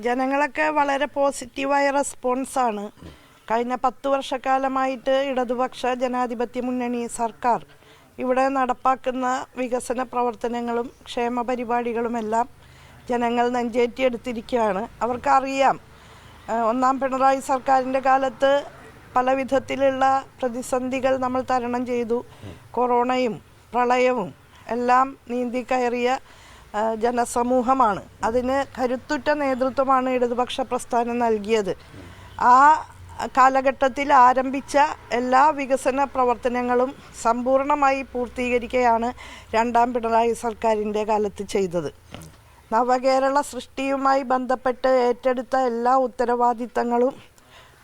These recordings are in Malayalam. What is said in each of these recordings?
ജനങ്ങളൊക്കെ വളരെ പോസിറ്റീവായ റെസ്പോൺസാണ്. കഴിഞ്ഞ 10 വർഷക്കാലമായിട്ട് ഇടതുപക്ഷ ജനാധിപത്യ മുന്നണി സർക്കാർ ഇവിടെ നടപ്പാക്കുന്ന വികസന പ്രവർത്തനങ്ങളും ക്ഷേമ പരിപാടികളുമെല്ലാം ജനങ്ങൾ നെഞ്ചേറ്റിയെടുത്തിരിക്കുകയാണ്. അവർക്കറിയാം, ഒന്നാം പിണറായി സർക്കാരിൻ്റെ കാലത്ത് പല വിധത്തിലുള്ള പ്രതിസന്ധികൾ നമ്മൾ തരണം ചെയ്തു. കൊറോണയും പ്രളയവും എല്ലാം നീന്തി കയറിയ ജനസമൂഹമാണ്. അതിന് കരുത്തുറ്റ നേതൃത്വമാണ് ഇടതുപക്ഷ പ്രസ്ഥാനം നൽകിയത്. ആ കാലഘട്ടത്തിൽ ആരംഭിച്ച എല്ലാ വികസന പ്രവർത്തനങ്ങളും സമ്പൂർണ്ണമായി പൂർത്തീകരിക്കുകയാണ് രണ്ടാം പിണറായി സർക്കാരിൻ്റെ കാലത്ത് ചെയ്തത്. നവകേരള സൃഷ്ടിയുമായി ബന്ധപ്പെട്ട് ഏറ്റെടുത്ത എല്ലാ ഉത്തരവാദിത്തങ്ങളും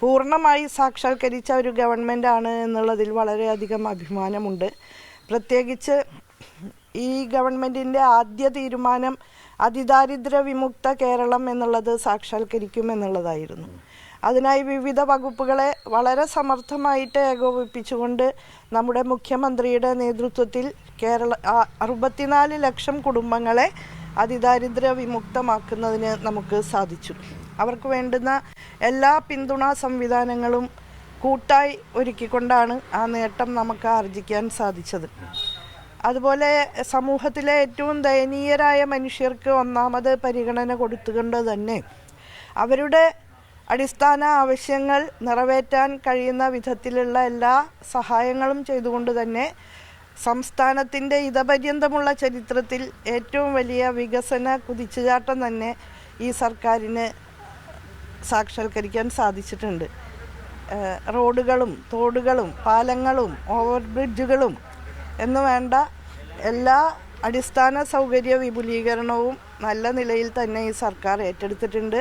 പൂർണ്ണമായി സാക്ഷാത്കരിച്ച ഒരു ഗവൺമെൻറ്റാണ് എന്നുള്ളതിൽ വളരെയധികം അഭിമാനമുണ്ട്. പ്രത്യേകിച്ച് ഈ ഗവൺമെൻറ്റിൻ്റെ ആദ്യ തീരുമാനം അതിദാരിദ്ര്യ വിമുക്ത കേരളം എന്നുള്ളത് സാക്ഷാത്കരിക്കുമെന്നുള്ളതായിരുന്നു. അതിനായി വിവിധ വകുപ്പുകളെ വളരെ സമർത്ഥമായിട്ട് ഏകോപിപ്പിച്ചുകൊണ്ട് നമ്മുടെ മുഖ്യമന്ത്രിയുടെ നേതൃത്വത്തിൽ 64 ലക്ഷം കുടുംബങ്ങളെ അതിദാരിദ്ര്യ വിമുക്തമാക്കുന്നതിന് നമുക്ക് സാധിച്ചു. അവർക്ക് വേണ്ടുന്ന എല്ലാ പിന്തുണാ സംവിധാനങ്ങളും കൂട്ടായി ഒരുക്കിക്കൊണ്ടാണ് ആ നേട്ടം നമുക്ക് ആർജിക്കാൻ സാധിച്ചത്. അതുപോലെ സമൂഹത്തിലെ ഏറ്റവും ദയനീയരായ മനുഷ്യർക്ക് ഒന്നാമത് പരിഗണന കൊടുത്തുകൊണ്ട് തന്നെ അവരുടെ അടിസ്ഥാന ആവശ്യങ്ങൾ നിറവേറ്റാൻ കഴിയുന്ന വിധത്തിലുള്ള എല്ലാ സഹായങ്ങളും ചെയ്തുകൊണ്ട് തന്നെ സംസ്ഥാനത്തിൻ്റെ ഇതപര്യന്തമുള്ള ചരിത്രത്തിൽ ഏറ്റവും വലിയ വികസന കുതിച്ചുചാട്ടം തന്നെ ഈ സർക്കാരിന് സാക്ഷാത്കരിക്കാൻ സാധിച്ചിട്ടുണ്ട്. റോഡുകളും തോടുകളും പാലങ്ങളും ഓവർ ബ്രിഡ്ജുകളും എന്നു വേണ്ട എല്ലാ അടിസ്ഥാന സൗകര്യ വിപുലീകരണവും നല്ല നിലയിൽ തന്നെ ഈ സർക്കാർ ഏറ്റെടുത്തിട്ടുണ്ട്.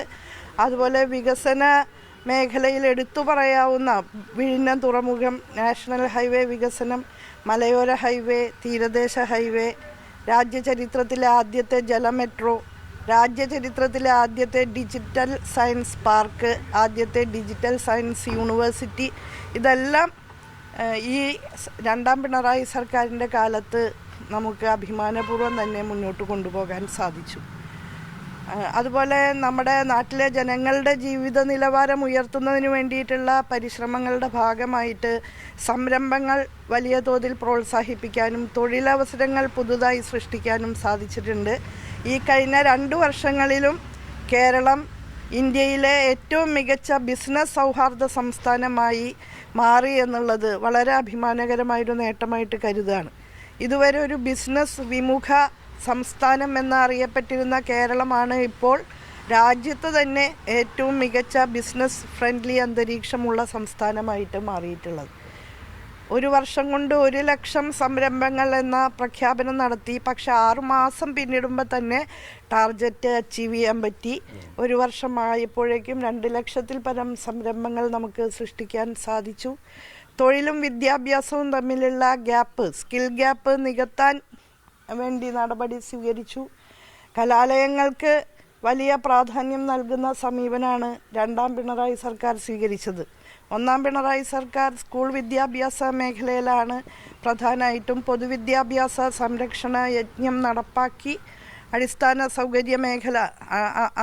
അതുപോലെ വികസന മേഖലയിൽ എടുത്തു പറയാവുന്ന വിഴിഞ്ഞം തുറമുഖം, നാഷണൽ ഹൈവേ വികസനം, മലയോര ഹൈവേ, തീരദേശ ഹൈവേ, രാജ്യചരിത്രത്തിലെ ആദ്യത്തെ ജല മെട്രോ, രാജ്യചരിത്രത്തിലെ ആദ്യത്തെ ഡിജിറ്റൽ സയൻസ് പാർക്ക്, ആദ്യത്തെ ഡിജിറ്റൽ സയൻസ് യൂണിവേഴ്സിറ്റി, ഇതെല്ലാം ഈ രണ്ടാം പിണറായി സർക്കാരിൻ്റെ കാലത്ത് നമുക്ക് അഭിമാനപൂർവ്വം തന്നെ മുന്നോട്ട് കൊണ്ടുപോകാൻ സാധിച്ചു. അതുപോലെ നമ്മുടെ നാട്ടിലെ ജനങ്ങളുടെ ജീവിത നിലവാരം ഉയർത്തുന്നതിന് വേണ്ടിയിട്ടുള്ള പരിശ്രമങ്ങളുടെ ഭാഗമായിട്ട് സംരംഭങ്ങൾ വലിയ തോതിൽ പ്രോത്സാഹിപ്പിക്കാനും തൊഴിലവസരങ്ങൾ പുതുതായി സൃഷ്ടിക്കാനും സാധിച്ചിട്ടുണ്ട്. ഈ കഴിഞ്ഞ 2 വർഷങ്ങളിലും കേരളം ഇന്ത്യയിലെ ഏറ്റവും മികച്ച ബിസിനസ് സൗഹാർദ്ദ സംസ്ഥാനമായി മാറി എന്നുള്ളത് വളരെ അഭിമാനകരമായൊരു നേട്ടമായിട്ട് കരുതുകയാണ്. ഇതുവരെ ഒരു ബിസിനസ് വിമുഖ സംസ്ഥാനം എന്നറിയപ്പെട്ടിരുന്ന കേരളമാണ് ഇപ്പോൾ രാജ്യത്ത് തന്നെ ഏറ്റവും മികച്ച ബിസിനസ് ഫ്രണ്ട്ലി അന്തരീക്ഷമുള്ള സംസ്ഥാനമായിട്ട് മാറിയിട്ടുള്ളത്. 1 വർഷം കൊണ്ട് 1 ലക്ഷം സംരംഭങ്ങൾ എന്ന പ്രഖ്യാപനം നടത്തി. പക്ഷെ 6 മാസം പിന്നിടുമ്പോൾ തന്നെ ടാർഗറ്റ് അച്ചീവ് ചെയ്യാൻ പറ്റി. 1 വർഷമായപ്പോഴേക്കും 2 ലക്ഷത്തിൽ പരം സംരംഭങ്ങൾ നമുക്ക് സൃഷ്ടിക്കാൻ സാധിച്ചു. തൊഴിലും വിദ്യാഭ്യാസവും തമ്മിലുള്ള ഗ്യാപ്പ്, സ്കിൽ ഗ്യാപ്പ് നികത്താൻ വേണ്ടി നടപടി സ്വീകരിച്ചു. കലാലയങ്ങൾക്ക് വലിയ പ്രാധാന്യം നൽകുന്ന സമീപനമാണ് രണ്ടാം പിണറായി സർക്കാർ സ്വീകരിച്ചത്. ഒന്നാം പിണറായി സർക്കാർ സ്കൂൾ വിദ്യാഭ്യാസ മേഖലയിലാണ് പ്രധാനമായിട്ടും പൊതുവിദ്യാഭ്യാസ സംരക്ഷണ യജ്ഞം നടപ്പാക്കി അടിസ്ഥാന സൗകര്യ മേഖല,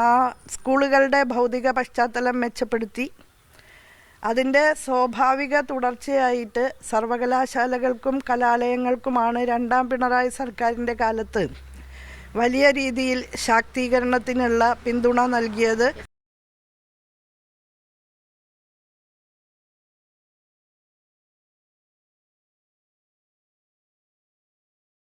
ആ സ്കൂളുകളുടെ ഭൗതിക പശ്ചാത്തലം മെച്ചപ്പെടുത്തി. അതിൻ്റെ സ്വാഭാവിക തുടർച്ചയായിട്ട് സർവകലാശാലകൾക്കും കലാലയങ്ങൾക്കുമാണ് രണ്ടാം പിണറായി സർക്കാരിൻ്റെ കാലത്ത് വലിയ രീതിയിൽ ശാക്തീകരണത്തിനുള്ള പിന്തുണ നൽകിയത്.